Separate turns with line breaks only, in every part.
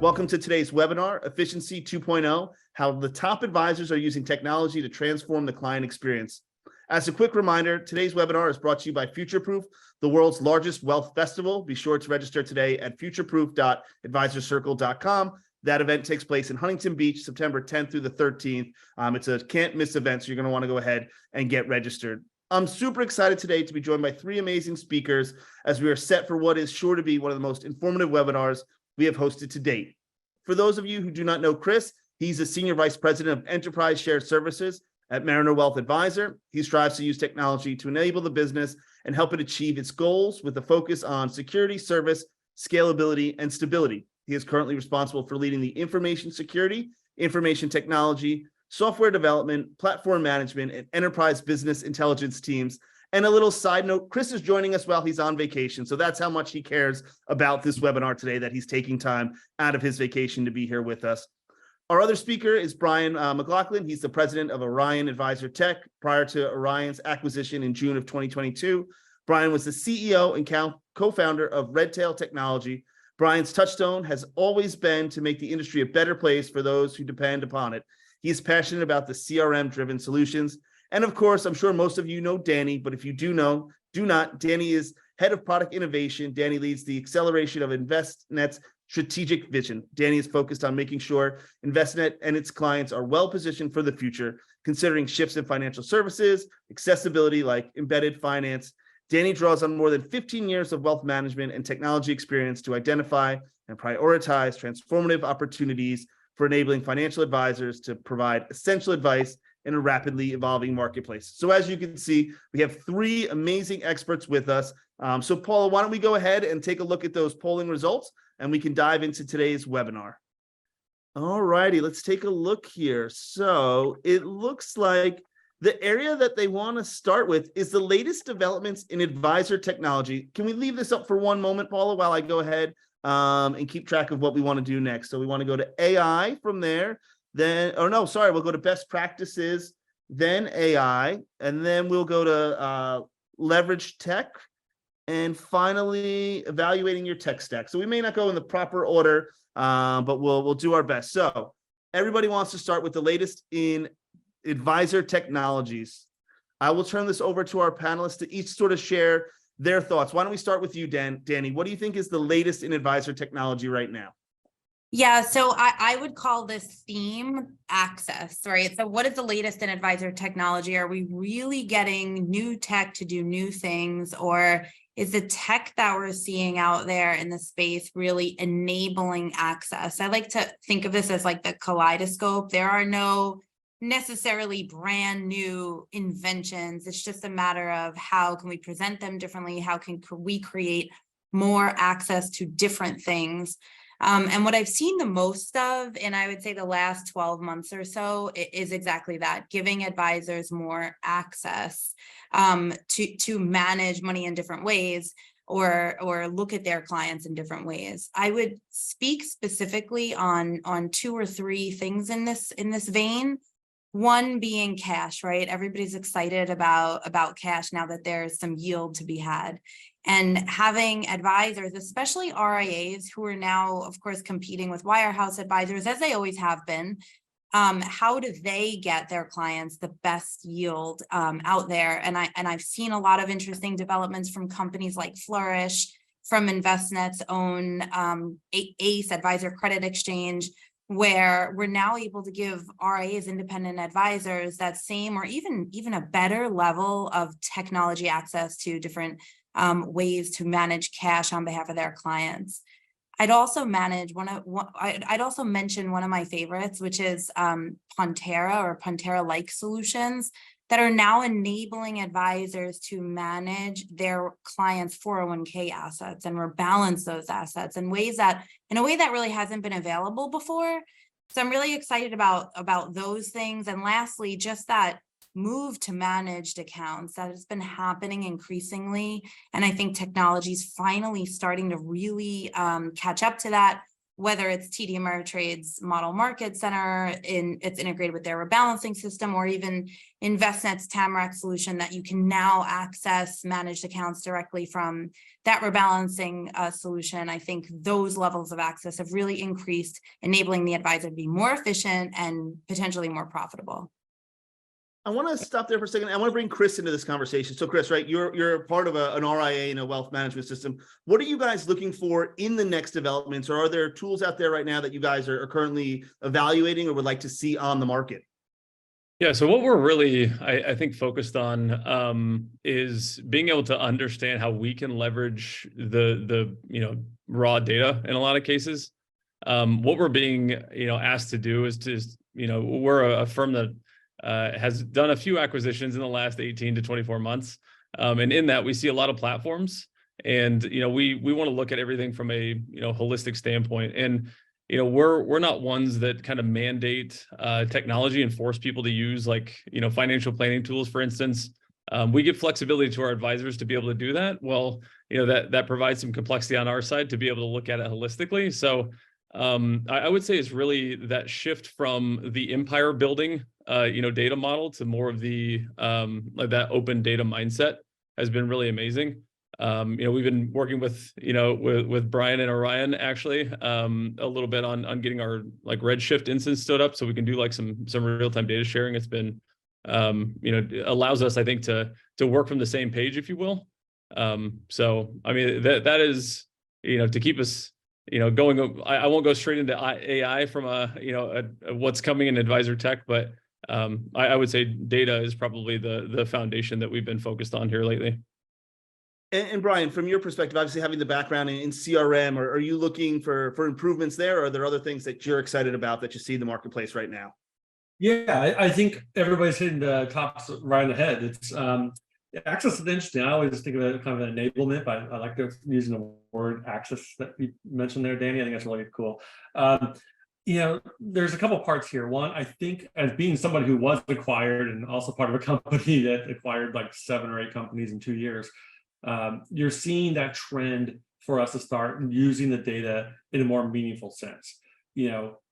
Welcome to today's webinar, Efficiency 2.0, how the top advisors are using technology to transform the client experience. As a quick reminder, today's webinar is brought to you by Futureproof, the world's largest wealth festival. Be sure to register today at futureproof.advisorcircle.com. That event takes place in Huntington Beach, September 10th through the 13th. It's a can't miss event, so you're going to want to go ahead and get registered. I'm super excited today to be joined by three amazing speakers as we are set for what is sure to be one of the most informative webinars we have hosted to date. For those of you who do not know Chris, he's a Senior Vice President of Enterprise Shared Services at Mariner Wealth Advisor. He strives to use technology to enable the business and help it achieve its goals with a focus on security, service, scalability, and stability. He is currently responsible for leading the information security, information technology, software development, platform management, and enterprise business intelligence teams. And a little side note, Chris is joining us while he's on vacation. So that's how much he cares about this webinar today, that he's taking time out of his vacation to be here with us. Our other speaker is Brian McLaughlin. He's the president of Orion Advisor Tech. Prior to Orion's acquisition in June of 2022, Brian was the CEO and co-founder of Redtail Technology. Brian's touchstone has always been to make the industry a better place for those who depend upon it. He is passionate about the CRM-driven solutions. And of course, I'm sure most of you know Dani, but if you do not, Dani is head of product innovation. Dani leads the acceleration of InvestNet's strategic vision. Dani is focused on making sure InvestNet and its clients are well positioned for the future, considering shifts in financial services, accessibility like embedded finance. Dani draws on more than 15 years of wealth management and technology experience to identify and prioritize transformative opportunities for enabling financial advisors to provide essential advice in a rapidly evolving marketplace. So as you can see, we have three amazing experts with us. So Paula, why don't we go ahead and take a look at those polling results and we can dive into today's webinar. All righty, let's take a look here. So it looks like the area that they want to start with is the latest developments in advisor technology. Can we leave this up for one moment, Paula, while I go ahead and keep track of what we want to do next? So we want to go to AI from there. We'll go to best practices, then AI, and then we'll go to leverage tech, and finally evaluating your tech stack. So we may not go in the proper order, but we'll do our best. So everybody wants to start with the latest in advisor technologies. I will turn this over to our panelists to each sort of share their thoughts. Why don't we start with you, Dani? What do you think is the latest in advisor technology right now?
Yeah, so I would call this theme access, right? So what is the latest in advisor technology? Are we really getting new tech to do new things, or is the tech that we're seeing out there in the space really enabling access? I like to think of this as like the kaleidoscope. There are no necessarily brand new inventions. It's just a matter of how can we present them differently? How can we create more access to different things? And what I've seen the most of, and I would say the last 12 months or so, is exactly that, giving advisors more access to manage money in different ways or look at their clients in different ways. I would speak specifically on two or three things in this vein. One being cash, right? Everybody's excited about cash now that there's some yield to be had. And having advisors, especially RIAs, who are now, of course, competing with wirehouse advisors, as they always have been, how do they get their clients the best yield out there? And I've seen a lot of interesting developments from companies like Flourish, from InvestNet's own ACE, Advisor Credit Exchange, where we're now able to give RIAs, independent advisors, that same or even a better level of technology access to different ways to manage cash on behalf of their clients. I'd also mention one of my favorites, which is Pontera or Pontera-like solutions that are now enabling advisors to manage their clients' 401k assets and rebalance those assets in a way that really hasn't been available before. So I'm really excited about those things. And lastly, just that move to managed accounts that has been happening increasingly. And I think technology is finally starting to really catch up to that. whether it's TD Ameritrade's Model Market Center, it's integrated with their rebalancing system, or even Envestnet's Tamarack solution that you can now access managed accounts directly from that rebalancing solution. I think those levels of access have really increased, enabling the advisor to be more efficient and potentially more profitable.
I want to stop there for a second. I want to bring Chris into this conversation. So Chris, right, you're part of an RIA and a wealth management system. What are you guys looking for in the next developments, or are there tools out there right now that you guys are currently evaluating or would like to see on the market?
Yeah, so what we're really, I think, focused on is being able to understand how we can leverage the raw data in a lot of cases. What we're being asked to do is to we're a firm that has done a few acquisitions in the last 18 to 24 months. And in that, we see a lot of platforms. And, we want to look at everything from a, holistic standpoint. And, we're not ones that kind of mandate technology and force people to use financial planning tools, for instance. We give flexibility to our advisors to be able to do that. Well, that provides some complexity on our side to be able to look at it holistically. So I would say it's really that shift from the empire building, data model to more of the that open data mindset has been really amazing. We've been working with Brian and Orion actually a little bit on getting our Redshift instance stood up so we can do some real-time data sharing. It's been allows us, I think, to work from the same page, if you will. So I mean that is to keep us going. I won't go straight into AI from what's coming in advisor tech, but I would say data is probably the foundation that we've been focused on here lately.
And Brian, from your perspective, obviously having the background in CRM, are you looking for improvements there, or are there other things that you're excited about that you see in the marketplace right now?
Yeah, I think everybody's hitting the tops right on the head. It's access is interesting. I always think of it kind of an enablement, but I like using the word access that you mentioned there, Dani. I think that's really cool. There's a couple parts here. One, I think as being somebody who was acquired and also part of a company that acquired 7 or 8 companies in 2 years, you're seeing that trend for us to start using the data in a more meaningful sense.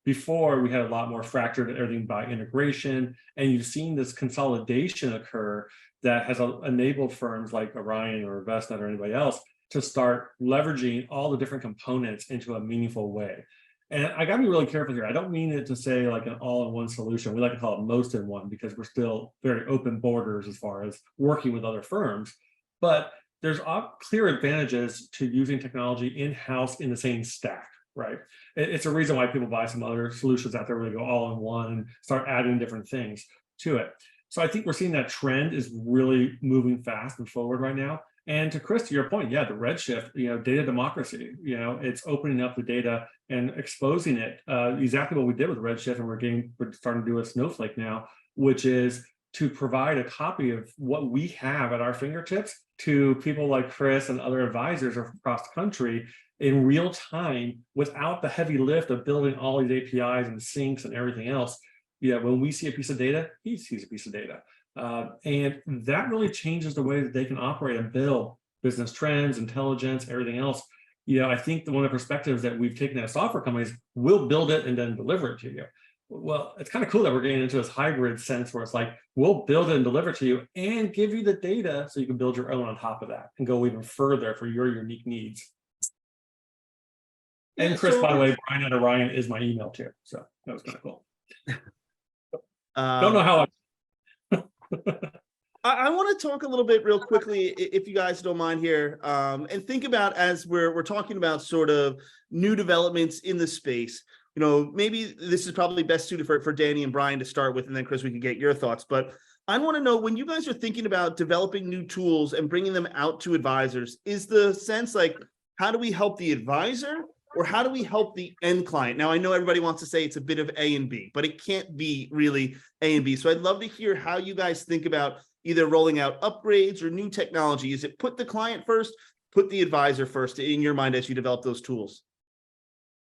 Before we had a lot more fractured everything by integration, and you've seen this consolidation occur that has enabled firms like Orion or Envestnet or anybody else to start leveraging all the different components into a meaningful way. And I got to be really careful here. I don't mean it to say an all-in-one solution. We like to call it most in one because we're still very open borders as far as working with other firms. But there's clear advantages to using technology in-house in the same stack, right? It's a reason why people buy some other solutions out there where they go all in one and start adding different things to it. So I think we're seeing that trend is really moving fast and forward right now. And to Chris, to your point, yeah, the Redshift, data democracy, it's opening up the data and exposing it. Exactly what we did with Redshift, and we're starting to do with Snowflake now, which is to provide a copy of what we have at our fingertips to people like Chris and other advisors across the country in real time without the heavy lift of building all these APIs and syncs and everything else. When we see a piece of data, he sees a piece of data. And that really changes the way that they can operate and build business trends, intelligence, everything else. I think one of the perspectives that we've taken as software companies, we'll build it and then deliver it to you. Well, it's kind of cool that we're getting into this hybrid sense where it's we'll build it and deliver it to you and give you the data so you can build your own on top of that and go even further for your unique needs. And Chris, by the way, Brian at Orion is my email too. So that was kind of cool. Don't know how
I want to talk a little bit real quickly, if you guys don't mind here, and think about as we're talking about sort of new developments in the space. Maybe this is probably best suited for Dani and Brian to start with, and then Chris, we can get your thoughts. But I want to know, when you guys are thinking about developing new tools and bringing them out to advisors, is the sense how do we help the advisor? Or how do we help the end client? Now, I know everybody wants to say it's a bit of A and B, but it can't be really A and B. So I'd love to hear how you guys think about either rolling out upgrades or new technology. Is it put the client first, put the advisor first in your mind as you develop those tools?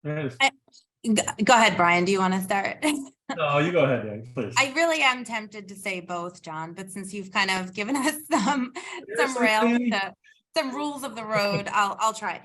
Go ahead, Brian. Do you want to start?
No, you go ahead, Dan, please.
I really am tempted to say both, John, but since you've kind of given us some rules of the road, I'll try.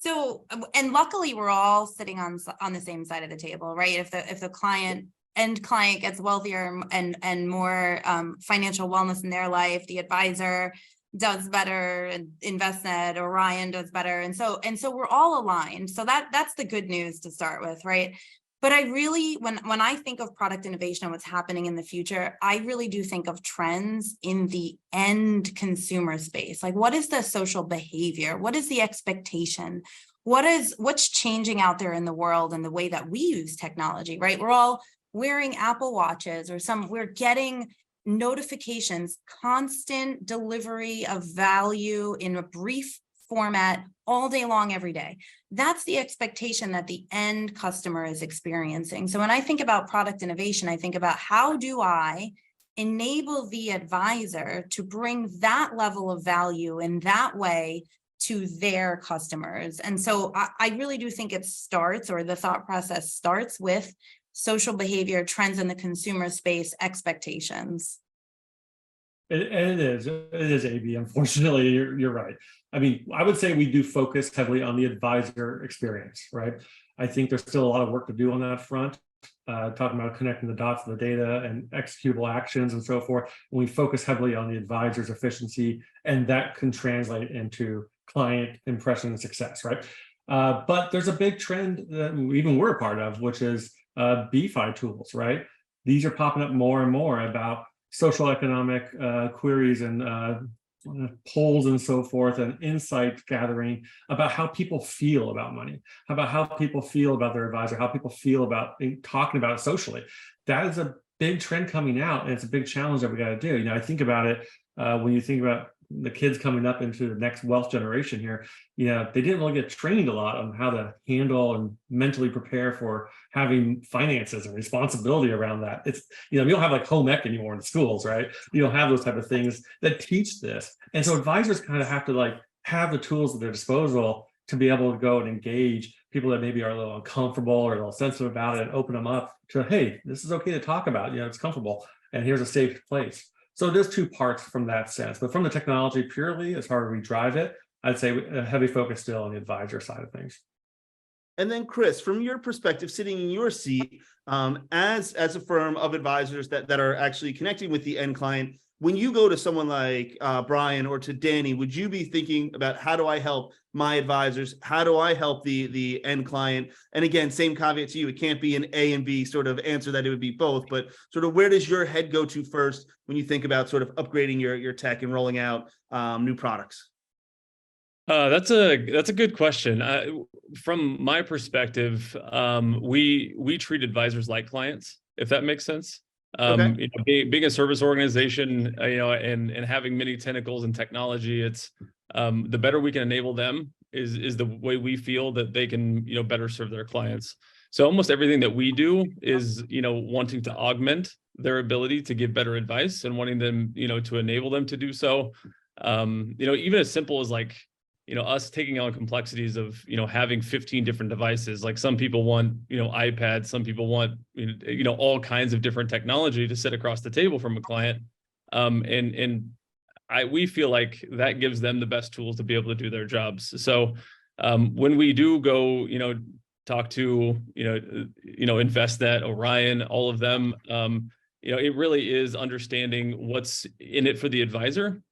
So, and luckily we're all sitting on the same side of the table, right? If the end client gets wealthier and more financial wellness in their life, the advisor does better, and InvestNet, Orion does better. And so we're all aligned. So that's the good news to start with, right? But I really, when I think of product innovation and what's happening in the future, I really do think of trends in the end consumer space. Like, what is the social behavior? What is the expectation? What's changing out there in the world and the way that we use technology, right? We're all wearing Apple Watches, or we're getting notifications, constant delivery of value in a brief format all day long, every day. That's the expectation that the end customer is experiencing. So when I think about product innovation, I think about, how do I enable the advisor to bring that level of value in that way to their customers? And so I really do think it starts, or the thought process starts with social behavior, trends in the consumer space, expectations.
It is, AB. Unfortunately, you're right. I mean, I would say we do focus heavily on the advisor experience, right? I think there's still a lot of work to do on that front, talking about connecting the dots of the data and executable actions and so forth. When we focus heavily on the advisor's efficiency, and that can translate into client impression and success, right? But there's a big trend that even we're a part of, which is BFI tools, right? These are popping up more and more about social economic queries and polls and so forth, and insight gathering about how people feel about money, about how people feel about their advisor, how people feel about talking about it socially. That is a big trend coming out, and it's a big challenge that we got to do. You know, I think about it when you think about the kids coming up into the next wealth generation here, you know, they didn't really get trained a lot on how to handle and mentally prepare for having finances and responsibility around that. It's, you know, we don't have like home ec anymore in schools, right? You don't have those type of things that teach this. And so advisors kind of have to like have the tools at their disposal to be able to go and engage people that maybe are a little uncomfortable or a little sensitive about it, and open them up to, hey, this is okay to talk about, you know, it's comfortable, and here's a safe place. So there's two parts from that sense, but from the technology purely, as far as we drive it, I'd say a heavy focus still on the advisor side of things.
And then Chris, from your perspective, sitting in your seat as a firm of advisors that are actually connecting with the end client, when you go to someone like Brian or to Dani, would you be thinking about, how do I help my advisors? How do I help the end client? And again, same caveat to you, it can't be an A and B sort of answer, that it would be both, but sort of where does your head go to first when you think about sort of upgrading your tech and rolling out new products?
That's a good question. From my perspective, we treat advisors like clients, if that makes sense.
Okay.
You know, being a service organization, you know, and having many tentacles in technology, it's the better we can enable them is the way we feel that they can, you know, better serve their clients. So almost everything that we do is, you know, wanting to augment their ability to give better advice, and wanting them, you know, to enable them to do so. You know, even as simple as like, you know, us taking on complexities of, you know, having 15 different devices. Like some people want, you know, iPads, some people want, you know, all kinds of different technology to sit across the table from a client. We feel like that gives them the best tools to be able to do their jobs. So when we do go, you know, talk to, InvestNet, Orion, all of them, you know, it really is understanding what's in it for the advisor.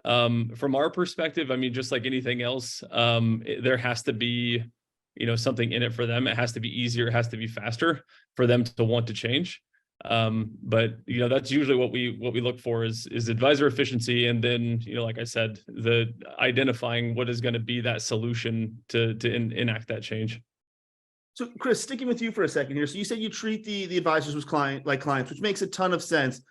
From our perspective, I mean, just like anything else, there has to be, you know, something in it for them. It has to be easier. It has to be faster for them to want to change. But you know, that's usually what we look for is advisor efficiency, and then, you know, like I said, the identifying what is going to be that solution to enact that change.
So Chris, sticking with you for a second here. So you said you treat the advisors as like clients, which makes a ton of sense.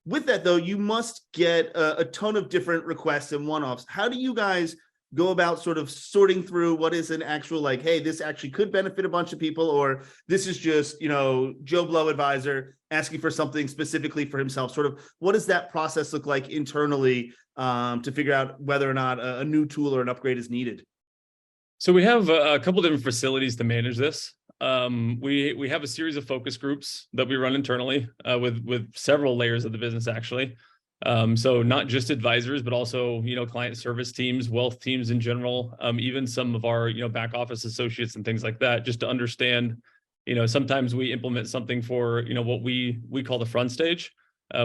With that, though, you must get a ton of different requests and one-offs. How do you guys go about sort of sorting through what is an actual, like, hey, this actually could benefit a bunch of people, or this is just, you know, Joe Blow advisor asking for something specifically for himself? Sort of what does that process look like internally to figure out whether or not a new tool or an upgrade is needed?
So we have a couple different facilities to manage this. We have a series of focus groups that we run internally with several layers of the business, actually. So not just advisors, but also, client service teams, wealth teams in general, even some of our, back office associates and things like that, just to understand, sometimes we implement something for, what we call the front stage,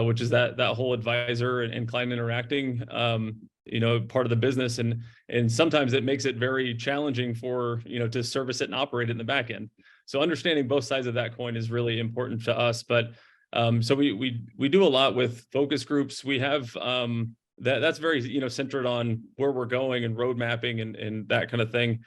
which is that whole advisor and client interacting, part of the business. And sometimes it makes it very challenging for, to service it and operate it in the back end. So understanding both sides of that coin is really important to us. But so we do a lot with focus groups. We have that's very centered on where we're going and road mapping and that kind of thing.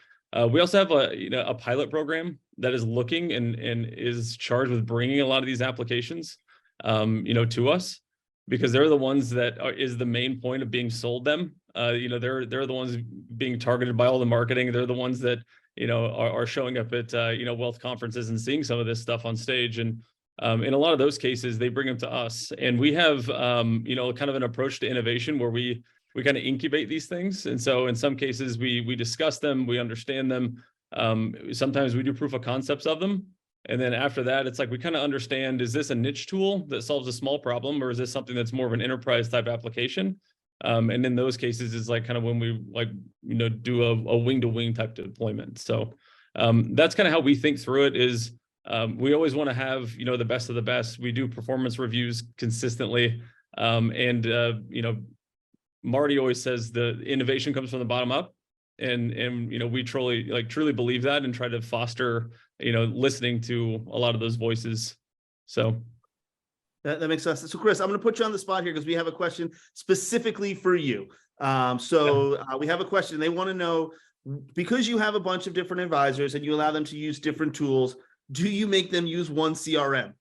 We also have a pilot program that is looking and is charged with bringing a lot of these applications to us, because they're the ones that is the main point of being sold them. They're the ones being targeted by all the marketing. They're the ones that are showing up at wealth conferences and seeing some of this stuff on stage. And in a lot of those cases, they bring them to us, and we have kind of an approach to innovation where we kind of incubate these things. And so in some cases we discuss them, we understand them. Sometimes we do proof of concepts of them. And then after that, it's like we kind of understand, is this a niche tool that solves a small problem, or is this something that's more of an enterprise type application? And in those cases, it's like kind of when we do a wing to wing type deployment. So that's kind of how we think through it. Is we always want to have the best of the best. We do performance reviews consistently, and Marty always says the innovation comes from the bottom up, and we truly believe that, and try to foster listening to a lot of those voices. So
that makes sense. So Chris, I'm going to put you on the spot here because we have a question specifically for you. We have a question. They want to know, because you have a bunch of different advisors and you allow them to use different tools, do you make them use one CRM?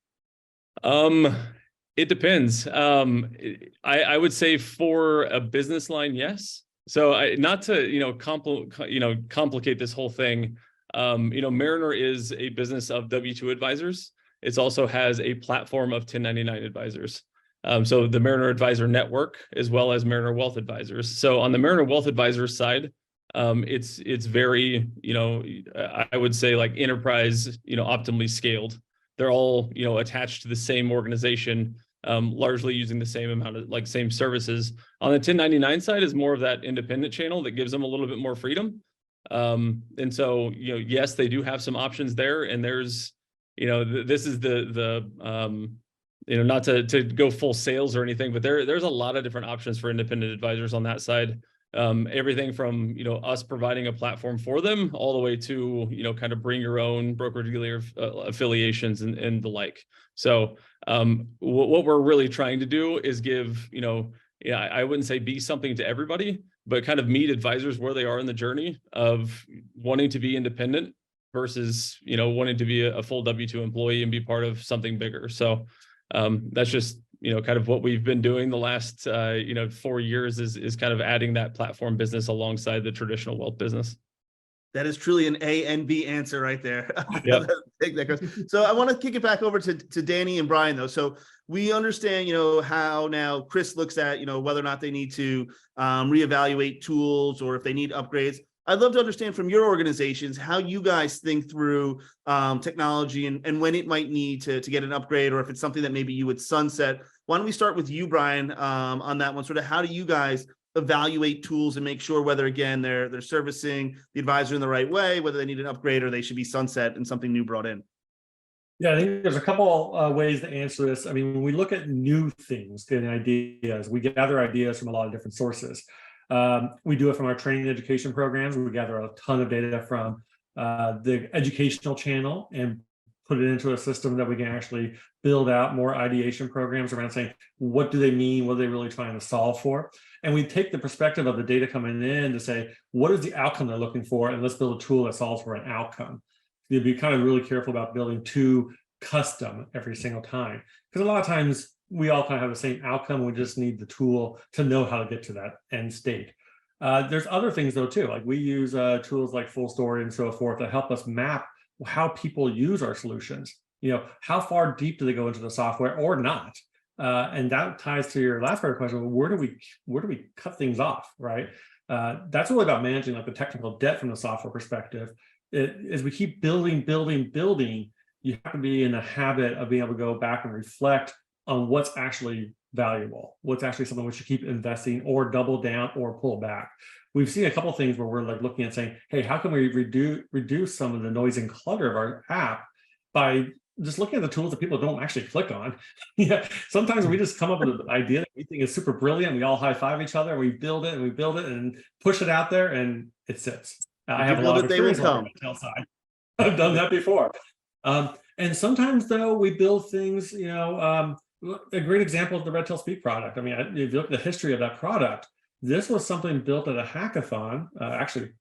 It depends. I would say for a business line, yes. So not to complicate this whole thing. Mariner is a business of W-2 advisors. It also has a platform of 1099 advisors. So the Mariner Advisor Network, as well as Mariner Wealth Advisors. So on the Mariner Wealth Advisors side, it's very, I would say like enterprise, optimally scaled. They're all, attached to the same organization, largely using the same amount of same services. On the 1099 side is more of that independent channel that gives them a little bit more freedom. And so, yes, they do have some options there, and there's, this is not to go full sales or anything, but there's a lot of different options for independent advisors on that side. Everything from, us providing a platform for them all the way to, kind of bring your own broker-dealer affiliations and the like. So what we're really trying to do is give, I wouldn't say be something to everybody, but kind of meet advisors where they are in the journey of wanting to be independent versus, wanting to be a full W-2 employee and be part of something bigger. So that's just, kind of what we've been doing the last, 4 years is kind of adding that platform business alongside the traditional wealth business.
That is truly an A and B answer right there.
Yep.
So I want to kick it back over to Dani and Brian, though. So we understand, how now Chris looks at, whether or not they need to reevaluate tools or if they need upgrades. I'd love to understand from your organizations how you guys think through technology and when it might need to get an upgrade, or if it's something that maybe you would sunset. Why don't we start with you, Brian, on that one? Sort of how do you guys evaluate tools and make sure whether, again, they're servicing the advisor in the right way, whether they need an upgrade or they should be sunset and something new brought in?
Yeah, I think there's a couple ways to answer this. I mean, when we look at new things, getting ideas, we gather ideas from a lot of different sources. We do it from our training and education programs. We gather a ton of data from the educational channel and put it into a system that we can actually build out more ideation programs around saying, what do they mean? What are they really trying to solve for? And we take the perspective of the data coming in to say, what is the outcome they're looking for? And let's build a tool that solves for an outcome. You'd be kind of really careful about building too custom every single time, because a lot of times we all kind of have the same outcome. We just need the tool to know how to get to that end state. There's other things though too, like we use tools like Full Story and so forth that help us map how people use our solutions. How far deep do they go into the software or not? And that ties to your last part of the question: where do we cut things off, right? That's really about managing like the technical debt from the software perspective. As we keep building, you have to be in the habit of being able to go back and reflect on what's actually valuable, what's actually something we should keep investing or double down or pull back. We've seen a couple of things where we're like looking at saying, hey, how can we reduce some of the noise and clutter of our app by just looking at the tools that people don't actually click on. Yeah, sometimes we just come up with an idea that we think is super brilliant. We all high five each other. We build it and push it out there, and it sits. I have a lot of experience on the retail side. I've done that before. And sometimes though, we build things, a great example of the Red Tail Speak product. I mean, if you look at the history of that product, this was something built at a hackathon, actually,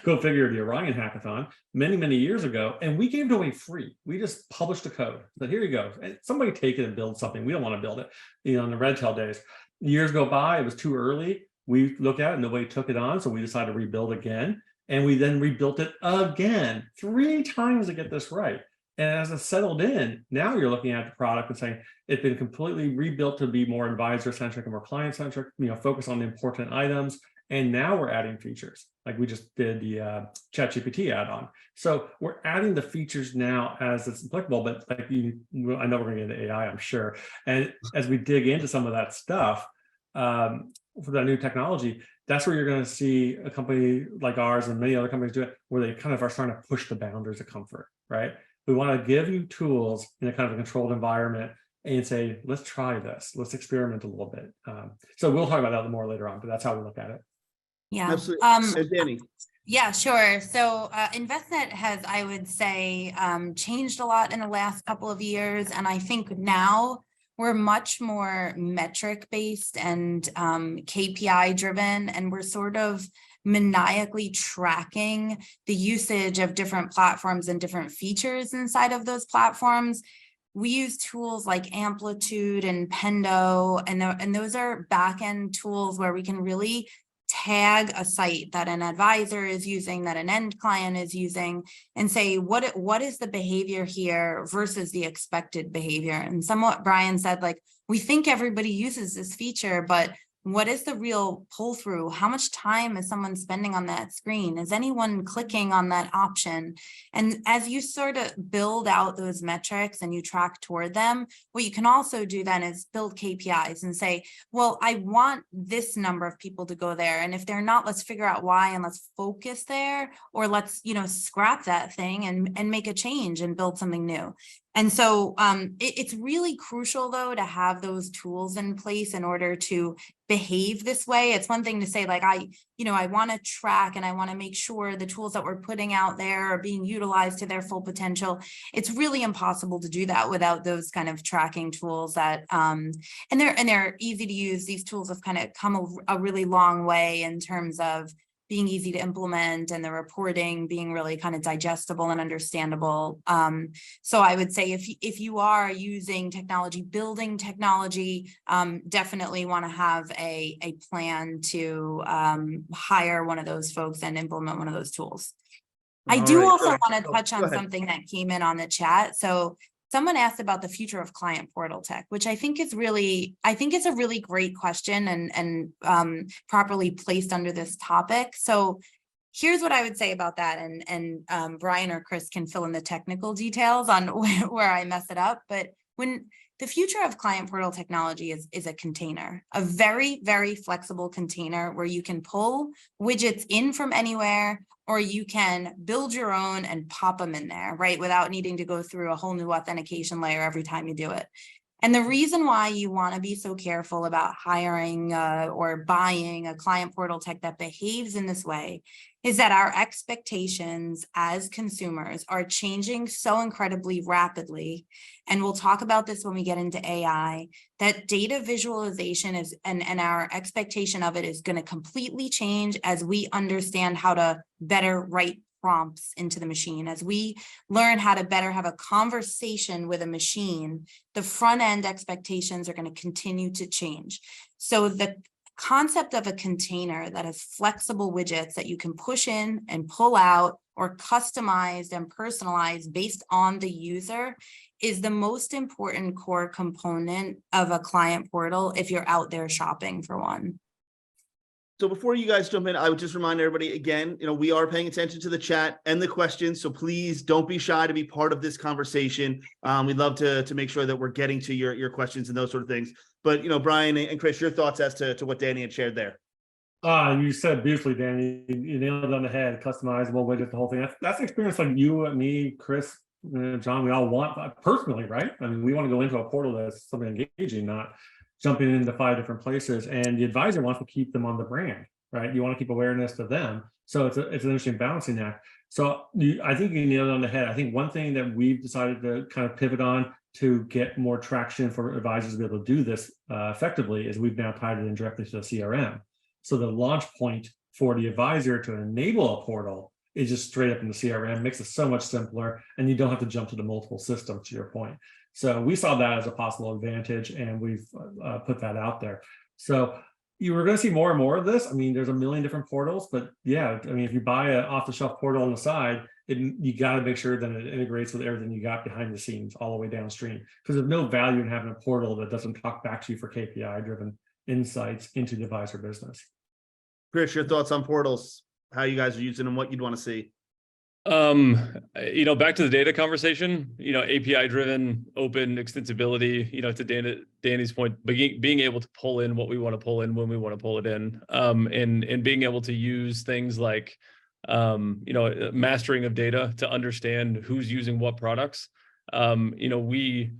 go figure, the Orion hackathon, many years ago, and we gave it away free. We just published the code. But here you go. Somebody take it and build something. We don't want to build it. In the Red Tail days, years go by, it was too early. We looked at it, nobody took it on, so we decided to rebuild again. And we then rebuilt it again 3 times to get this right. And as it settled in, now you're looking at the product and saying it's been completely rebuilt to be more advisor-centric and more client-centric, focus on the important items. And now we're adding features, like we just did the ChatGPT add-on. So we're adding the features now as it's applicable, but like I know we're gonna get into AI, I'm sure. And as we dig into some of that stuff, for that new technology, that's where you're going to see a company like ours and many other companies do it, where they kind of are starting to push the boundaries of comfort, right? We want to give you tools in a kind of a controlled environment and say, let's try this, let's experiment a little bit. So we'll talk about that more later on, but that's how we look at it.
Yeah.
Absolutely. Dani.
Yeah, sure. So Envestnet has, I would say, changed a lot in the last couple of years. And I think now we're much more metric based and KPI driven, and we're sort of maniacally tracking the usage of different platforms and different features inside of those platforms. We use tools like Amplitude and Pendo, and those are back-end tools where we can really tag a site that an advisor is using, that an end client is using, and say, what is the behavior here versus the expected behavior? And somewhat Brian said, like, we think everybody uses this feature, but what is the real pull through? How much time is someone spending on that screen? Is anyone clicking on that option? And as you sort of build out those metrics and you track toward them, what you can also do then is build KPIs and say, well, I want this number of people to go there. And if they're not, let's figure out why and let's focus there, or let's, scrap that thing and make a change and build something new. And so it's really crucial, though, to have those tools in place in order to behave this way. It's one thing to say, like, I want to track and I want to make sure the tools that we're putting out there are being utilized to their full potential. It's really impossible to do that without those kind of tracking tools that and they're easy to use. These tools have kind of come a really long way in terms of being easy to implement and the reporting being really kind of digestible and understandable. So I would say if you are using technology, building technology, definitely want to have a plan to hire one of those folks and implement one of those tools. I do also want to touch on something that came in on the chat. So someone asked about the future of client portal tech, which I think is a really great question and properly placed under this topic. So here's what I would say about that. And Brian or Chris can fill in the technical details on where I mess it up. But when the future of client portal technology is a container, a very, very flexible container where you can pull widgets in from anywhere, or you can build your own and pop them in there, right? Without needing to go through a whole new authentication layer every time you do it. And the reason why you want to be so careful about hiring or buying a client portal tech that behaves in this way is that our expectations as consumers are changing so incredibly rapidly. And we'll talk about this when we get into AI, that data visualization is and our expectation of it is going to completely change as we understand how to better write prompts into the machine. As we learn how to better have a conversation with a machine, the front end expectations are going to continue to change. So the concept of a container that has flexible widgets that you can push in and pull out, or customized and personalized based on the user, is the most important core component of a client portal if you're out there shopping for one.
So before you guys jump in, I would just remind everybody again, we are paying attention to the chat and the questions. So please don't be shy to be part of this conversation. We'd love to make sure that we're getting to your questions and those sort of things. But, Brian and Chris, your thoughts as to what Dani had shared there.
You said beautifully, Danny. You nailed it on the head. Customizable widget, the whole thing. That's an experience like you and me, Chris, John, we all want personally, right? I mean, we want to go into a portal that's something engaging, not jumping into 5 different places. And the advisor wants to keep them on the brand, right? You want to keep awareness to them. So it's an interesting balancing act. So I think you nailed it on the head. I think one thing that we've decided to kind of pivot on to get more traction for advisors to be able to do this effectively is we've now tied it in directly to the CRM. So the launch point for the advisor to enable a portal is just straight up in the CRM, makes it so much simpler, and you don't have to jump to the multiple systems, to your point. So we saw that as a possible advantage, and we've put that out there. So you were going to see more and more of this. I mean, there's a million different portals, but yeah, I mean, if you buy an off-the-shelf portal on the side, you got to make sure that it integrates with everything you got behind the scenes all the way downstream, because there's no value in having a portal that doesn't talk back to you for KPI-driven insights into the advisor business.
Chris, your thoughts on portals, how you guys are using them, what you'd want to see?
Back to the data conversation, API driven, open extensibility, to Dani's point, being able to pull in what we want to pull in when we want to pull it in, and being able to use things like, mastering of data to understand who's using what products. We,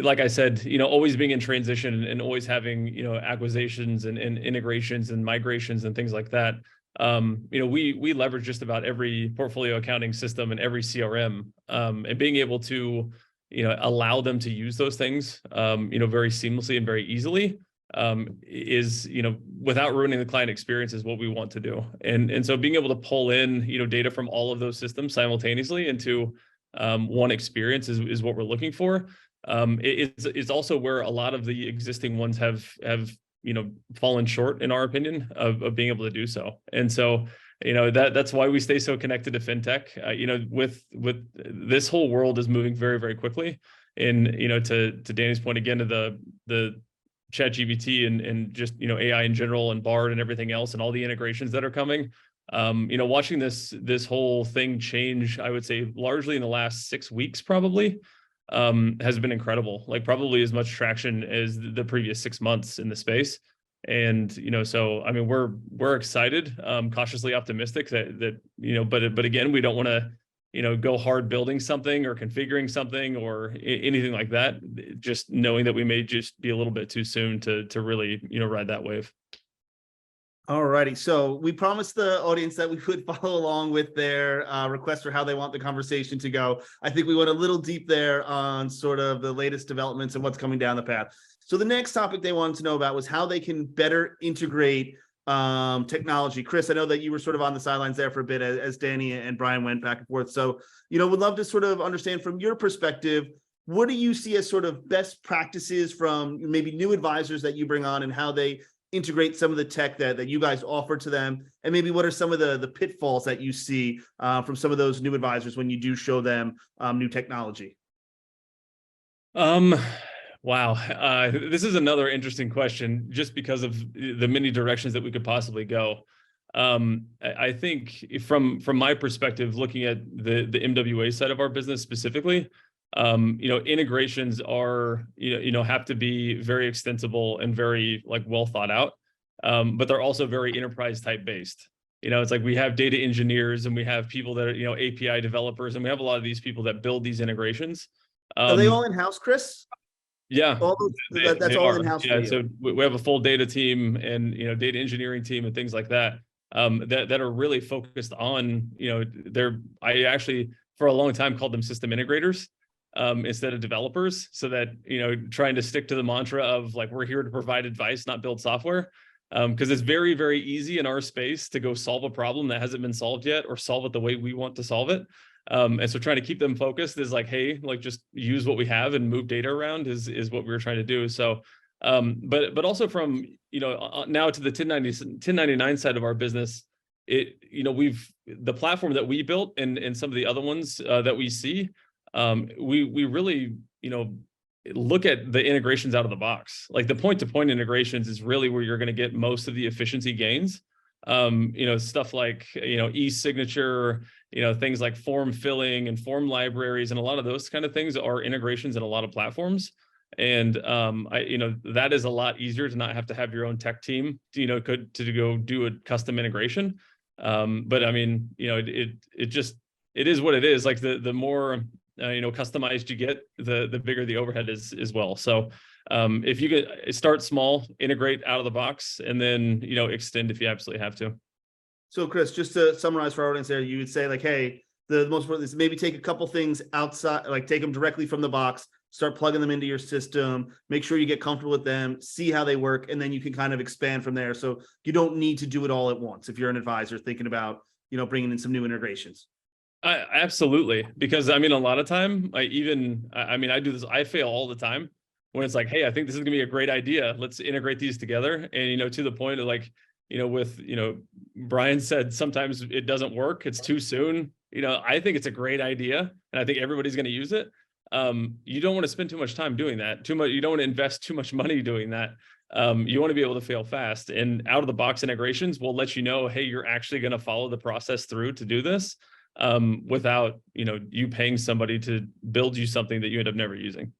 like I said, always being in transition and always having, acquisitions and integrations and migrations and things like that. We leverage just about every portfolio accounting system and every CRM, and being able to, allow them to use those things, very seamlessly and very easily, is, without ruining the client experience, is what we want to do. And so being able to pull in, data from all of those systems simultaneously into one experience is what we're looking for. It's also where a lot of the existing ones have fallen short, in our opinion, of being able to do so. And so, that's why we stay so connected to fintech. With this whole world is moving very, very quickly. And, to Dani's point again, to the ChatGPT and just, AI in general and Bard and everything else and all the integrations that are coming, watching this whole thing change, I would say largely in the last 6 weeks, probably, has been incredible, like probably as much traction as the previous 6 months in the space. And, so, I mean, we're excited, cautiously optimistic that, but again, we don't want to, go hard building something or configuring something or anything like that, just knowing that we may just be a little bit too soon to really, ride that wave.
All righty. So we promised the audience that we would follow along with their request for how they want the conversation to go. I think we went a little deep there on sort of the latest developments and what's coming down the path. So the next topic they wanted to know about was how they can better integrate technology. Chris, I know that you were sort of on the sidelines there for a bit as Dani and Brian went back and forth. So, would love to sort of understand from your perspective, what do you see as sort of best practices from maybe new advisors that you bring on and how they integrate some of the tech that you guys offer to them, and maybe what are some of the pitfalls that you see from some of those new advisors when you do show them new technology?
Wow. This is another interesting question, just because of the many directions that we could possibly go. I think from my perspective, looking at the MWA side of our business specifically, integrations are, have to be very extensible and very well thought out. But they're also very enterprise type based. It's like we have data engineers and we have people that are, API developers, and we have a lot of these people that build these integrations.
Are they all in-house, Chris?
Yeah,
that's all in-house.
Yeah, so we have a full data team and, data engineering team and things like that, that are really focused on, I actually, for a long time, called them system integrators. Instead of developers, so that, trying to stick to the mantra of we're here to provide advice, not build software. Because it's very, very easy in our space to go solve a problem that hasn't been solved yet or solve it the way we want to solve it. And so trying to keep them focused is hey, just use what we have and move data around is what we were trying to do. So, but also from, now to the 1099 side of our business, the platform that we built and some of the other ones that we see, we really, look at the integrations out of the box. Like the point-to-point integrations is really where you're going to get most of the efficiency gains. Stuff like, e-signature, things like form filling and form libraries, and a lot of those kind of things are integrations in a lot of platforms. And that is a lot easier to not have to have your own tech team, to go do a custom integration. But I mean, it is what it is. Like the more customized you get, the bigger the overhead is as well. So if you could start small, integrate out of the box, and then extend if you absolutely have to.
So Chris, just to summarize for our audience there, you would say like, hey, the most important is maybe take a couple things outside, like take them directly from the box, start plugging them into your system, make sure you get comfortable with them, see how they work, and then you can kind of expand from there. So you don't need to do it all at once if you're an advisor thinking about bringing in some new integrations.
Absolutely, because I mean, a lot of time, I do this. I fail all the time when it's like, hey, I think this is gonna be a great idea. Let's integrate these together. And to the point of like, with Brian said, sometimes it doesn't work. It's too soon. I think it's a great idea, and I think everybody's gonna use it. You don't want to spend too much time doing that. You don't want to invest too much money doing that. You want to be able to fail fast, and out of the box integrations will let you know, hey, you're actually going to follow the process through to do this without you paying somebody to build you something that you end up never using.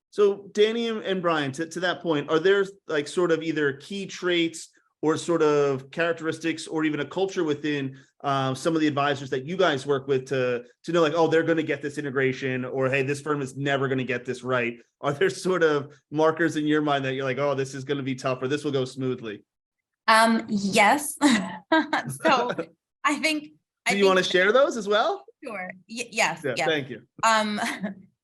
So Danny and Brian, to that point, are there like sort of either key traits or sort of characteristics or even a culture within some of the advisors that you guys work with to know like, oh, they're going to get this integration, or hey, this firm is never going to get this right? Are there sort of markers in your mind that you're like, oh, this is going to be tough, or this will go smoothly?
Yes. So I think.
Do you want to share those as well?
Sure. Yes.
Yeah,
yes.
thank you.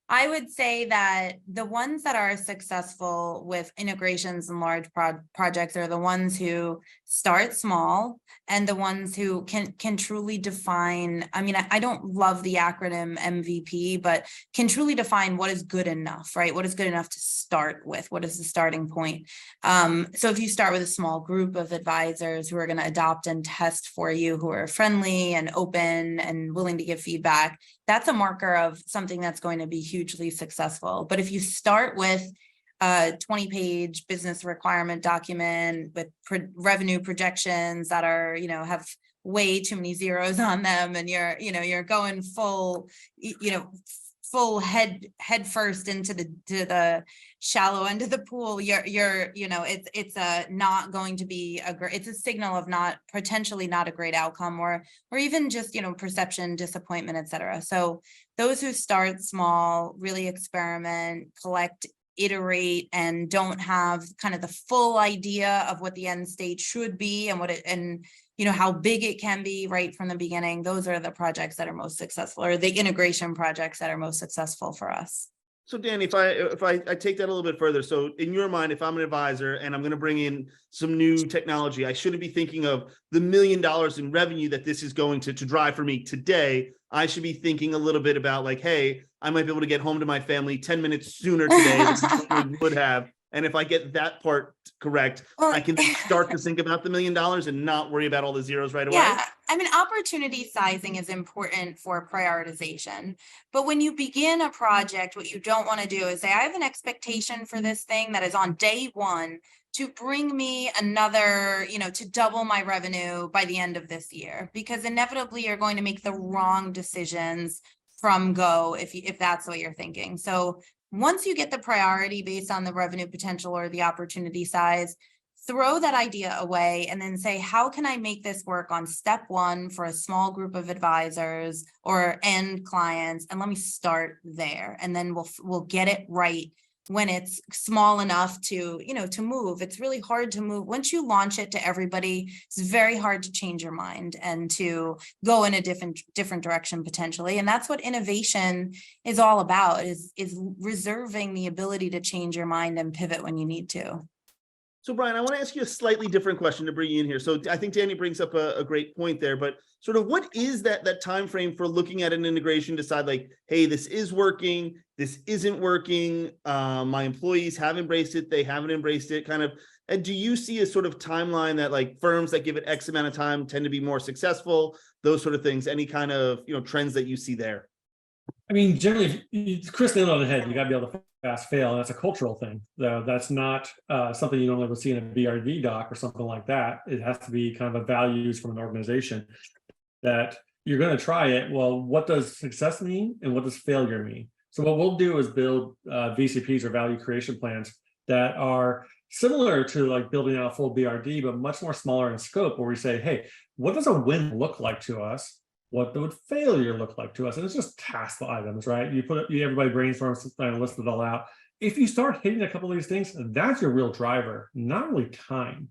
I would say that the ones that are successful with integrations and large projects are the ones who start small and the ones who can truly define. I mean, I don't love the acronym MVP, but can truly define what is good enough, right? What is good enough to start with? What is the starting point? So if you start with a small group of advisors who are going to adopt and test for you, who are friendly and open and willing to give feedback, that's a marker of something that's going to be hugely successful. But if you start with a 20-page business requirement document with revenue projections that are, have way too many zeros on them, and you're going full head first into the shallow end of the pool, it's not going to be it's a signal of potentially not a great outcome, or even just perception, disappointment, etc. So those who start small, really experiment, collect, iterate, and don't have kind of the full idea of what the end state should be and how big it can be right from the beginning, those are the projects that are most successful, or the integration projects that are most successful for us.
So Danny, if I take that a little bit further, so in your mind, if I'm an advisor and I'm going to bring in some new technology, I shouldn't be thinking of the $1 million in revenue that this is going to drive for me today. I should be thinking a little bit about like, hey, I might be able to get home to my family 10 minutes sooner today than I would have. And if I get that part correct, I can start to think about the $1 million and not worry about all the zeros right away.
Yeah, I mean, opportunity sizing is important for prioritization. But when you begin a project, what you don't want to do is say, I have an expectation for this thing that is on day one to bring me another, to double my revenue by the end of this year, because inevitably you're going to make the wrong decisions from go if that's what you're thinking. So once you get the priority based on the revenue potential or the opportunity size, throw that idea away and then say, how can I make this work on step one for a small group of advisors or end clients? And let me start there. And then we'll get it right when it's small enough to move. It's really hard to move. Once you launch it to everybody, it's very hard to change your mind and to go in a different direction potentially. And that's what innovation is all about, is reserving the ability to change your mind and pivot when you need to.
So Brian, I want to ask you a slightly different question to bring you in here. So I think Danny brings up a great point there, but sort of what is that time frame for looking at an integration, decide like, hey, this is working, this isn't working, my employees have embraced it, they haven't embraced it, kind of. And do you see a sort of timeline that like firms that give it X amount of time tend to be more successful, those sort of things, any kind of trends that you see there?
I mean, generally, Chris nailed it on the head. You got to be able to pass fail, and that's a cultural thing. That's not something you normally would see in a BRD doc or something like that. It has to be kind of a values from an organization that you're going to try it. Well, what does success mean and what does failure mean? So what we'll do is build VCPs or value creation plans that are similar to like building out a full BRD, but much more smaller in scope, where we say, hey, what does a win look like to us? What would failure look like to us? And it's just task items, right? Everybody brainstorms and list it all out. If you start hitting a couple of these things, that's your real driver, not really time.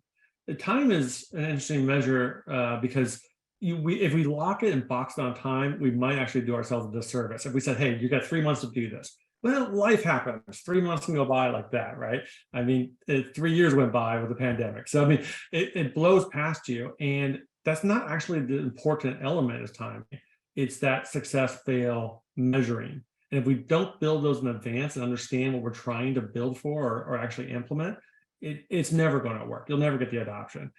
The time is an interesting measure because if we lock it and box it on time, we might actually do ourselves a disservice. If we said, hey, you got 3 months to do this. Well, life happens. 3 months can go by like that, right? I mean, 3 years went by with the pandemic. So, I mean, it blows past you. And that's not actually the important element of time. It's that success fail measuring. And if we don't build those in advance and understand what we're trying to build for or actually implement, it's never going to work. You'll never get the adoption.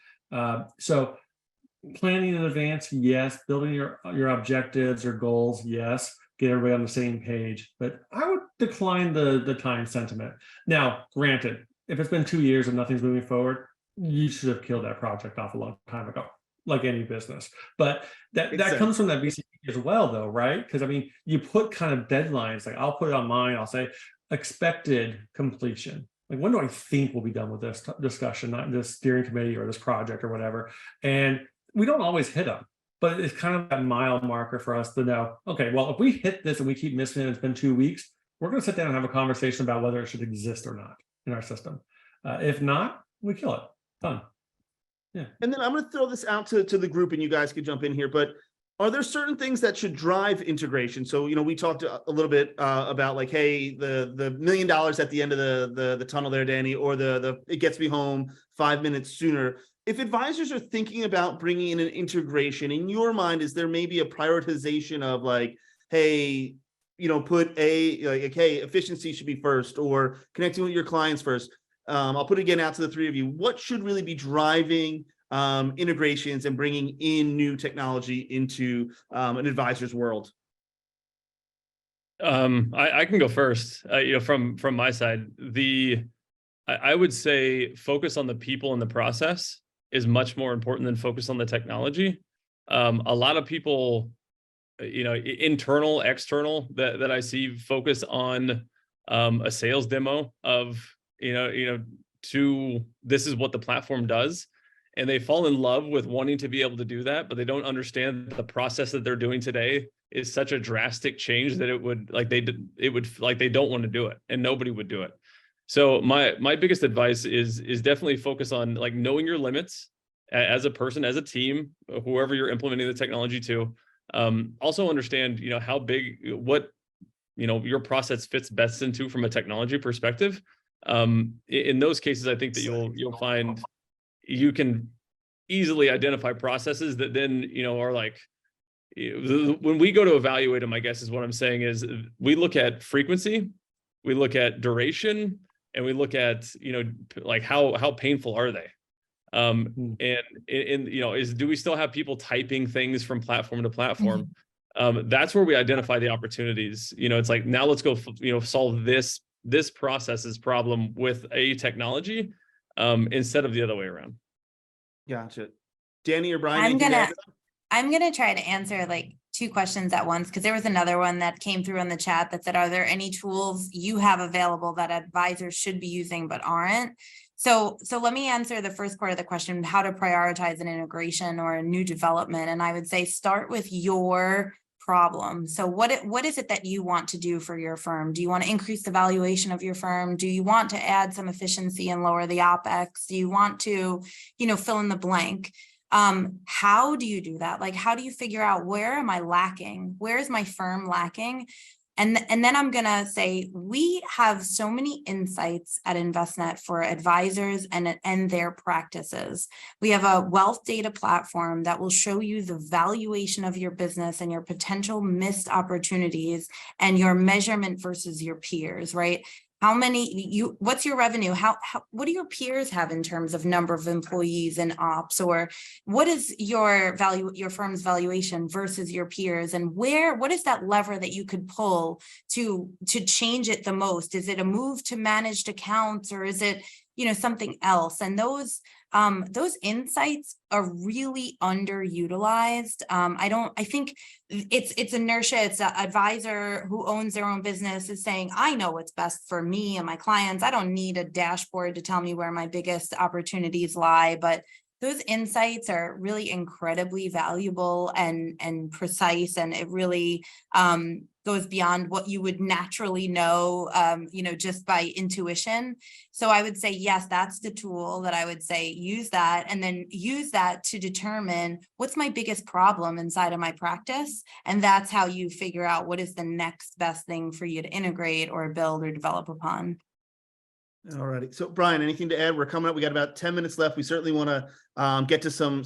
So planning in advance, yes. Building your objectives or goals, yes. Get everybody on the same page. But I would decline the time sentiment. Now, granted, if it's been 2 years and nothing's moving forward, you should have killed that project off a long time ago, like any business. But that comes from that VCP as well, though, right? Because I mean, you put kind of deadlines. Like I'll put it on mine. I'll say expected completion. Like when do I think we'll be done with this discussion, not this steering committee or this project or whatever? And we don't always hit them, but it's kind of that mile marker for us to know, okay, well, if we hit this and we keep missing it, it's been 2 weeks, we're going to sit down and have a conversation about whether it should exist or not in our system. If not, we kill it. Done. Yeah.
And then I'm going to throw this out to the group and you guys could jump in here, but are there certain things that should drive integration? So, we talked a little bit about like, hey, the $1 million at the end of the tunnel there, Dani, or the it gets me home 5 minutes sooner. If advisors are thinking about bringing in an integration, in your mind, is there maybe a prioritization of like, hey, put hey, efficiency should be first, or connecting with your clients first? I'll put it again out to the three of you. What should really be driving integrations and bringing in new technology into an advisor's world?
I can go first. From my side, I would say focus on the people and the process is much more important than focus on the technology. A lot of people, internal, external, that I see focus on a sales demo of, this is what the platform does. And they fall in love with wanting to be able to do that, but they don't understand the process that they're doing today is such a drastic change that they don't want to do it, and nobody would do it. So my biggest advice is definitely focus on like knowing your limits as a person, as a team, whoever you're implementing the technology to. Also understand, how big, what, your process fits best into from a technology perspective. In those cases, I think that you'll find you can easily identify processes that then, are like, when we go to evaluate them, I guess is what I'm saying is we look at frequency, we look at duration, and we look at, like how painful are they? And do we still have people typing things from platform to platform? That's where we identify the opportunities. It's like, now let's go, solve this process's problem with a technology, instead of the other way around.
Gotcha. Dani or Brian?
I'm gonna try to answer like two questions at once, because there was another one that came through in the chat that said, are there any tools you have available that advisors should be using but aren't? So let me answer the first part of the question, how to prioritize an integration or a new development. And I would say start with your problem. So what is it that you want to do for your firm? Do you want to increase the valuation of your firm? Do you want to add some efficiency and lower the OpEx? Do you want to, fill in the blank? How do you do that? Like, how do you figure out, where am I lacking? Where is my firm lacking? And then I'm going to say, we have so many insights at Envestnet for advisors and their practices. We have a wealth data platform that will show you the valuation of your business and your potential missed opportunities and your measurement versus your peers, right? how many what's your revenue? How what do your peers have in terms of number of employees and ops, or what is your firm's valuation versus your peers, and what is that lever that you could pull to change it the most? Is it a move to managed accounts, or is it, something else? And those insights are really underutilized. I think it's inertia. It's an advisor who owns their own business is saying, I know what's best for me and my clients. I don't need a dashboard to tell me where my biggest opportunities lie. But those insights are really incredibly valuable and precise, and it really goes beyond what you would naturally know, just by intuition. So I would say, yes, that's the tool that I would say use that, and then use that to determine what's my biggest problem inside of my practice. And that's how you figure out what is the next best thing for you to integrate or build or develop upon.
All righty. So Brian, anything to add? We're coming up. We got about 10 minutes left. We certainly want to get to some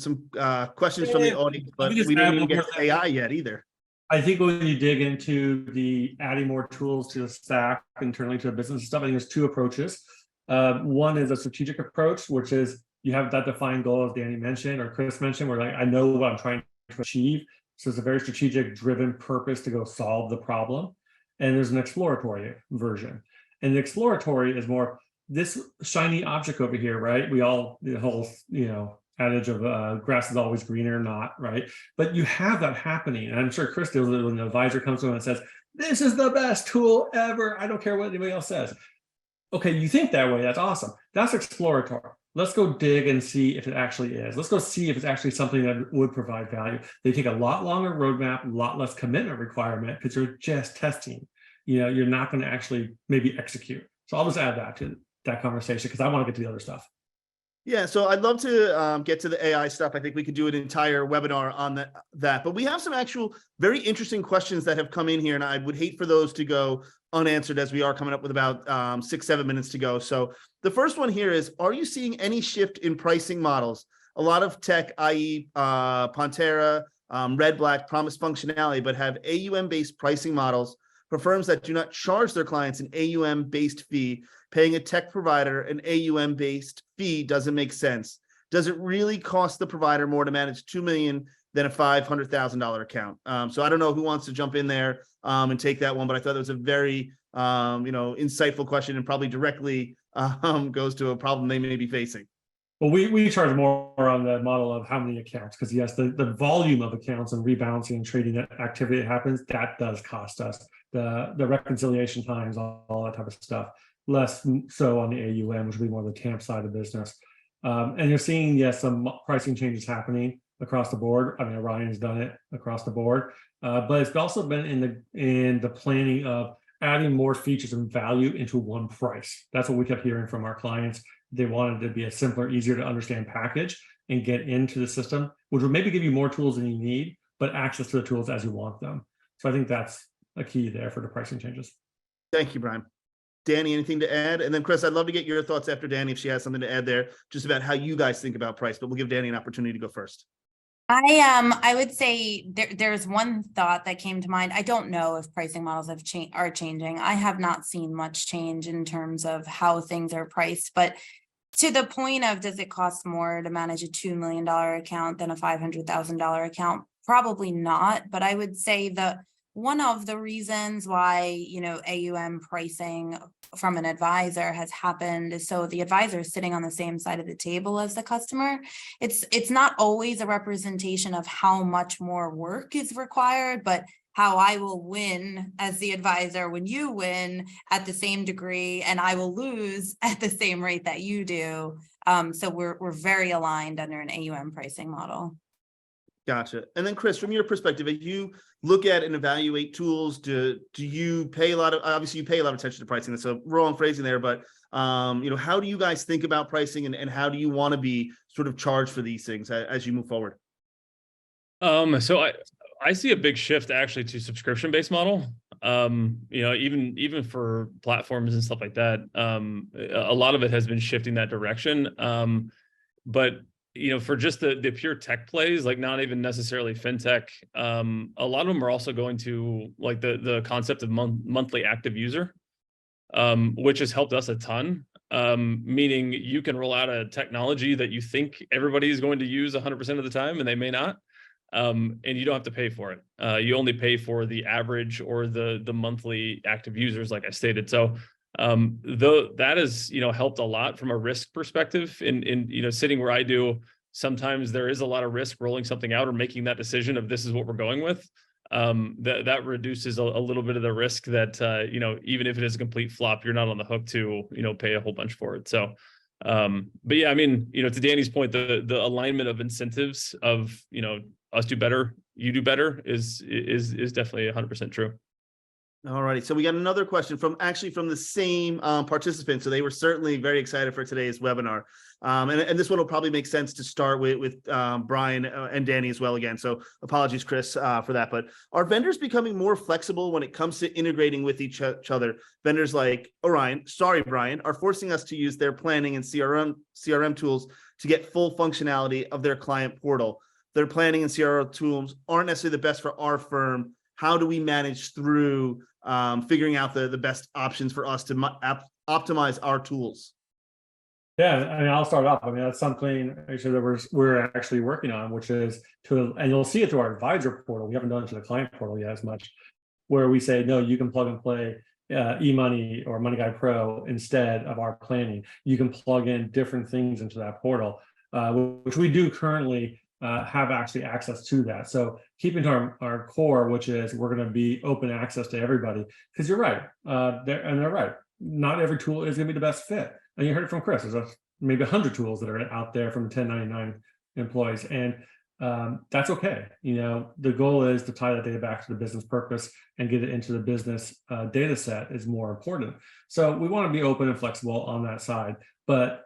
questions from the audience, but we didn't even get to AI yet either.
I think when you dig into the adding more tools to the stack internally to the business and stuff, I think there's two approaches. One is a strategic approach, which is you have that defined goal, as Dani mentioned or Chris mentioned, where like, I know what I'm trying to achieve. So it's a very strategic driven purpose to go solve the problem. And there's an exploratory version. And the exploratory is more this shiny object over here, right? We all, the whole, adage of grass is always greener, not, right? But you have that happening. And I'm sure Chris deals with it when the advisor comes to him and says, this is the best tool ever. I don't care what anybody else says. Okay, you think that way. That's awesome. That's exploratory. Let's go dig and see if it actually is. Let's go see if it's actually something that would provide value. They take a lot longer roadmap, a lot less commitment requirement because you're just testing. You're not going to actually maybe execute. So I'll just add that to that conversation because I want to get to the other stuff.
Yeah, so I'd love to get to the AI stuff. I think we could do an entire webinar on that. But we have some actual very interesting questions that have come in here, and I would hate for those to go unanswered as we are coming up with about 6-7 minutes to go. So the first one here is, are you seeing any shift in pricing models? A lot of tech, i.e. Pantera, Red Black, promise functionality, but have AUM-based pricing models for firms that do not charge their clients an AUM-based fee. Paying a tech provider an AUM-based fee doesn't make sense. Does it really cost the provider more to manage $2 million than a $500,000 account? So I don't know who wants to jump in there and take that one, but I thought it was a very insightful question and probably directly goes to a problem they may be facing.
Well, we charge more on the model of how many accounts, because yes, the volume of accounts and rebalancing and trading activity that happens, that does cost us. The reconciliation times, all that type of stuff. Less so on the AUM, which would be more the TAMP side of the business. And you're seeing, yes, some pricing changes happening across the board. I mean, Orion's done it across the board, but it's also been in the planning of adding more features and value into one price. That's what we kept hearing from our clients. They wanted to be a simpler, easier to understand package and get into the system, which will maybe give you more tools than you need, but access to the tools as you want them. So I think that's a key there for the pricing changes.
Thank you, Brian. Dani, anything to add? And then Chris, I'd love to get your thoughts after Dani, if she has something to add there, just about how you guys think about price, but we'll give Dani an opportunity to go first.
I would say there's one thought that came to mind. I don't know if pricing models are changing. I have not seen much change in terms of how things are priced, but to the point of, does it cost more to manage a $2 million account than a $500,000 account? Probably not, but I would say that one of the reasons why, AUM pricing from an advisor has happened is so the advisor is sitting on the same side of the table as the customer. It's not always a representation of how much more work is required, but how I will win as the advisor when you win at the same degree, and I will lose at the same rate that you do. So we're very aligned under an AUM pricing model.
Gotcha. And then Chris, from your perspective, as you look at and evaluate tools, do you pay a lot of, obviously you pay a lot of attention to pricing. That's a wrong phrasing there, but how do you guys think about pricing and how do you want to be sort of charged for these things as you move forward?
So I see a big shift actually to subscription-based model. Even for platforms and stuff like that, a lot of it has been shifting that direction. But for just the pure tech plays, like not even necessarily fintech, a lot of them are also going to like the concept of monthly active user. which has helped us a ton. Meaning you can roll out a technology that you think everybody is going to use 100% of the time, and they may not. And you don't have to pay for it. You only pay for the average or the monthly active users, like I stated. So though that has, helped a lot from a risk perspective in sitting where I do, sometimes there is a lot of risk rolling something out or making that decision of this is what we're going with. That reduces a little bit of the risk that, even if it is a complete flop, you're not on the hook to, pay a whole bunch for it. So, but yeah, I mean, to Danny's point, the alignment of incentives of, us do better, you do better is definitely 100% true.
All righty. So we got another question from the same participant. So they were certainly very excited for today's webinar. And this one will probably make sense to start with Brian and Danny as well again. So apologies, Chris, for that. But are vendors becoming more flexible when it comes to integrating with each other? Vendors like Orion, Brian, are forcing us to use their planning and CRM tools to get full functionality of their client portal. Their planning and CRM tools aren't necessarily the best for our firm. How do we manage through figuring out the best options for us to optimize our tools?
Yeah, I mean, I'll start off. I mean, that's something actually that we're actually working on, which is and you'll see it through our advisor portal. We haven't done it to the client portal yet as much, where we say, no, you can plug and play eMoney or Money Guide Pro instead of our planning. You can plug in different things into that portal, which we do currently have actually access to that. So keeping to our core, which is we're going to be open access to everybody, because you're right. They're right. Not every tool is going to be the best fit. And you heard it from Chris. There's maybe 100 tools that are out there from 1099 employees. And that's okay. The goal is to tie that data back to the business purpose and get it into the business data set is more important. So we want to be open and flexible on that side. But,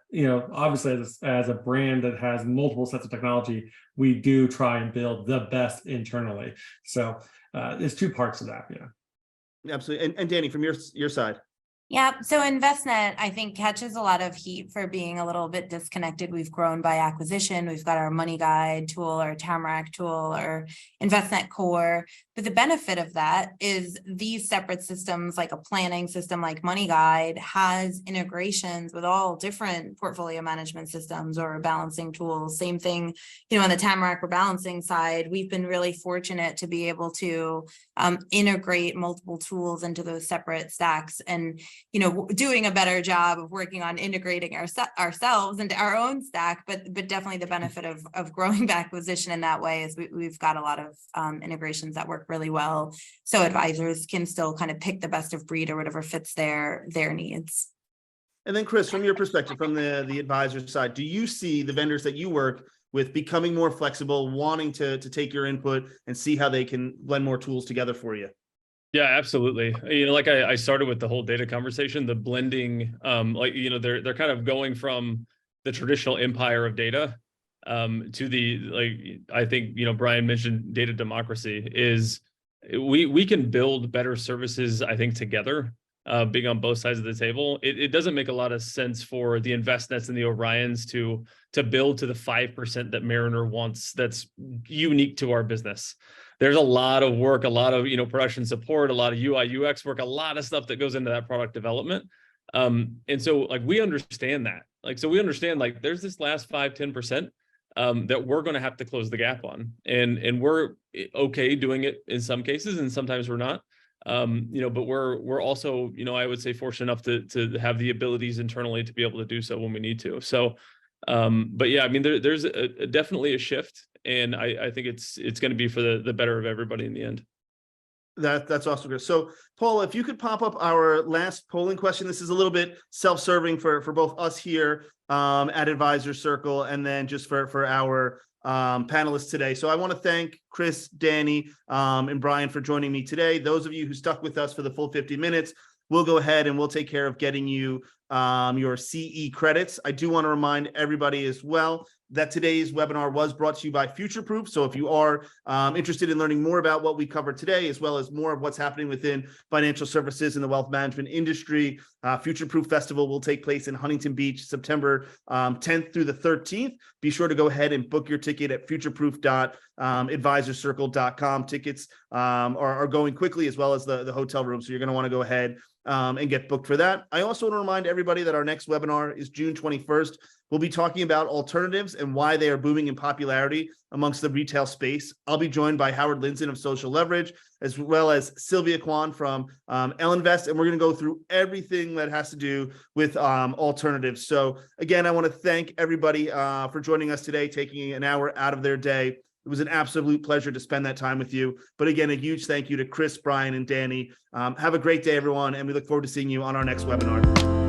obviously as a brand that has multiple sets of technology, we do try and build the best internally. So there's two parts of that. Yeah.
Absolutely. And Danny, from your side.
Yeah, so Envestnet, I think, catches a lot of heat for being a little bit disconnected. We've grown by acquisition. We've got our Money Guide tool, our Tamarack tool, our Envestnet Core. But the benefit of that is these separate systems, like a planning system like Money Guide, has integrations with all different portfolio management systems or balancing tools. Same thing, on the Tamarack rebalancing side, we've been really fortunate to be able to integrate multiple tools into those separate stacks and doing a better job of working on integrating ourselves into our own stack, but definitely the benefit of growing by acquisition in that way is we've got a lot of integrations that work really well. So advisors can still kind of pick the best of breed or whatever fits their needs.
And then Chris, from your perspective, from the advisor side, do you see the vendors that you work with becoming more flexible, wanting to take your input and see how they can blend more tools together for you?
Yeah, absolutely. Like I started with the whole data conversation, the blending, they're kind of going from the traditional empire of data to the, I think, Brian mentioned data democracy is we can build better services, I think, together, being on both sides of the table. It doesn't make a lot of sense for the Envestnets and the Orions to build to the 5% that Mariner wants that's unique to our business. There's a lot of work, a lot of, production support, a lot of UI, UX work, a lot of stuff that goes into that product development. And so we understand that. So we understand there's this last 5-10% that we're going to have to close the gap on. And we're okay doing it in some cases, and sometimes we're not. But we're also, I would say fortunate enough to have the abilities internally to be able to do so when we need to. So, but yeah, I mean, there's definitely a shift, and I think it's going to be for the better of everybody in the end.
That's also good. So Paul, if you could pop up our last polling question. This is a little bit self-serving for both us here at Advisor Circle, and then just for our panelists today. So I want to thank Chris, Danny, and Brian for joining me today. Those of you who stuck with us for the full 50 minutes, we'll go ahead and we'll take care of getting you your CE credits. I do want to remind everybody as well that today's webinar was brought to you by Futureproof. So if you are interested in learning more about what we covered today, as well as more of what's happening within financial services in the wealth management industry, Futureproof Festival will take place in Huntington Beach, September 10th through the 13th. Be sure to go ahead and book your ticket at futureproof.advisorcircle.com. Tickets are going quickly, as well as the hotel room. So you're going to want to go ahead and get booked for that. I also want to remind everybody that our next webinar is June 21st. We'll be talking about alternatives and why they are booming in popularity amongst the retail space. I'll be joined by Howard Linson of Social Leverage, as well as Sylvia Kwan from Ellinvest, and we're going to go through everything that has to do with alternatives. So again, I want to thank everybody for joining us today, taking an hour out of their day. It was an absolute pleasure to spend that time with you. But again, a huge thank you to Chris, Brian, and Dani. Have a great day, everyone, and we look forward to seeing you on our next webinar.